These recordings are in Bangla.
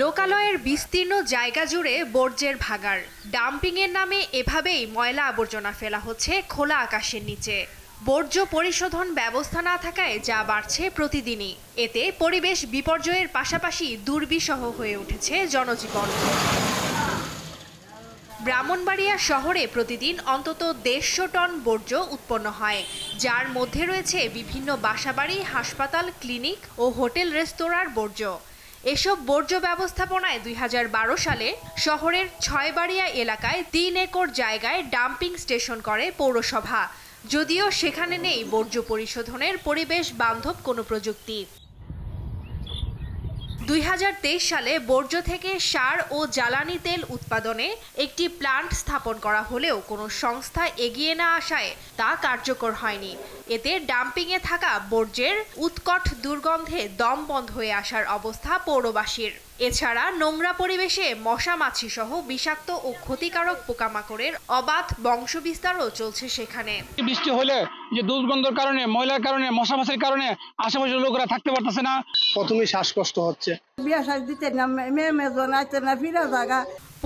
লোকালয়ের বিস্তীর্ণ জায়গা জুড়ে বর্জ্যের ভাগাড়। ডাম্পিংয়ের নামে এভাবেই ময়লা আবর্জনা ফেলা হচ্ছে খোলা আকাশের নিচে। বর্জ্য পরিশোধন ব্যবস্থা না থাকায় যা বাড়ছে প্রতিদিনই। এতে পরিবেশ বিপর্যয়ের পাশাপাশি দুর্বিষহ হয়ে উঠেছে জনজীবন। ব্রাহ্মণবাড়িয়া শহরে প্রতিদিন অন্তত 150 টন বর্জ্য উৎপন্ন হয়, যার মধ্যে রয়েছে বিভিন্ন বাসাবাড়ি, হাসপাতাল, ক্লিনিক ও হোটেল রেস্তোরাঁর বর্জ্য। এসব বর্জ্য ব্যবস্থাপনায় 2012 সালে শহরের ছয়বাড়িয়া এলাকায় 3 একর জায়গায় ডাম্পিং স্টেশন করে পৌরসভা, যদিও সেখানে নেই বর্জ্য পরিশোধনের পরিবেশ বান্ধব কোনো প্রযুক্তি। 2023 সালে বর্জ্য থেকে সার ও জ্বালানি তেল উৎপাদনে একটি প্লান্ট স্থাপন করা হলেও কোনো সংস্থা এগিয়ে না আসায় তা কার্যকর হয়নি। এতে ডাম্পিংয়ে থাকা বর্জ্যের উৎকট দুর্গন্ধে দম বন্ধ হয়ে আসার অবস্থা পৌরবাসীর। এছাড়া নোংরা পরিবেশে মশা মাছি সহ বিষাক্ত ও ক্ষতিকারক পোকামাকড়ের অবাধ বংশবিস্তারও চলছে সেখানে। বৃষ্টি হলে যে দুর্গন্ধের কারণে, ময়লার কারণে, মশা মাছির কারণে আশেপাশের লোকেরা থাকতে পারতেছে না। প্রথমেই শ্বাসকষ্ট হচ্ছে।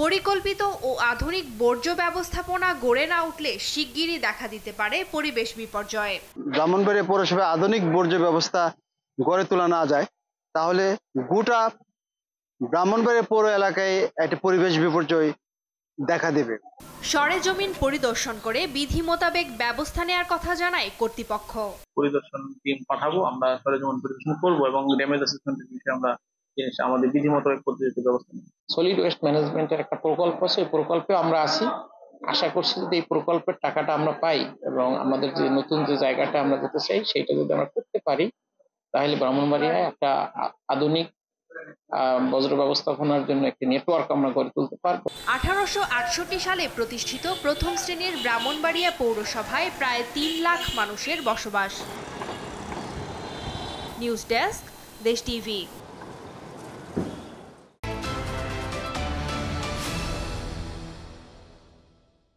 পরিকল্পিত ও আধুনিক বর্জ্য ব্যবস্থাপনা গড়ে না উঠলে শিগগিরই দেখা দিতে পারে পরিবেশ বিপর্যয়। ব্রাহ্মণবাড়িয়া পৌরসভায় আধুনিক বর্জ্য ব্যবস্থা গড়ে তোলা না যায় তাহলে গোটা ব্রাহ্মণবাড়িয়া পৌর এলাকায় একটা পরিবেশ বিপর্যয় দেখা দেবে। সরেজমিন পরিদর্শন করে বিধি মোতাবেক ব্যবস্থা নেওয়ার কথা জানায় কর্তৃপক্ষ। পরিদর্শন টিম পাঠাবো, আমরা সরেজমিন পরিদর্শন করবো এবং ড্যামেজ অ্যাসেসমেন্টের বিষয়ে আমরা আমাদের বিধি মোতাবেক পদ্ধতিতে ব্যবস্থা নেব। সলিড ওয়েস্ট ম্যানেজমেন্টের একটা প্রকল্প আছে, এই প্রকল্পে আমরা আছি। আশা করছি যদি এই প্রকল্পের টাকাটা আমরা পাই এবং আমাদের যে নতুন যে জায়গাটা আমরা যেতে চাই সেটা যদি আমরা করতে পারি তাহলে ব্রাহ্মণবাড়িয়ায় একটা আধুনিক বজ্র ব্যবস্থাপনার জন্য একটি নেটওয়ার্ক আমরা গড়ে তুলতে পারবো। 1868 সালে প্রতিষ্ঠিত প্রথম শ্রেণীর ব্রাহ্মণবাড়িয়া পৌরসভায় প্রায় 3 লাখ মানুষের বসবাস। নিউজ ডেস্ক, দেশ টিভি।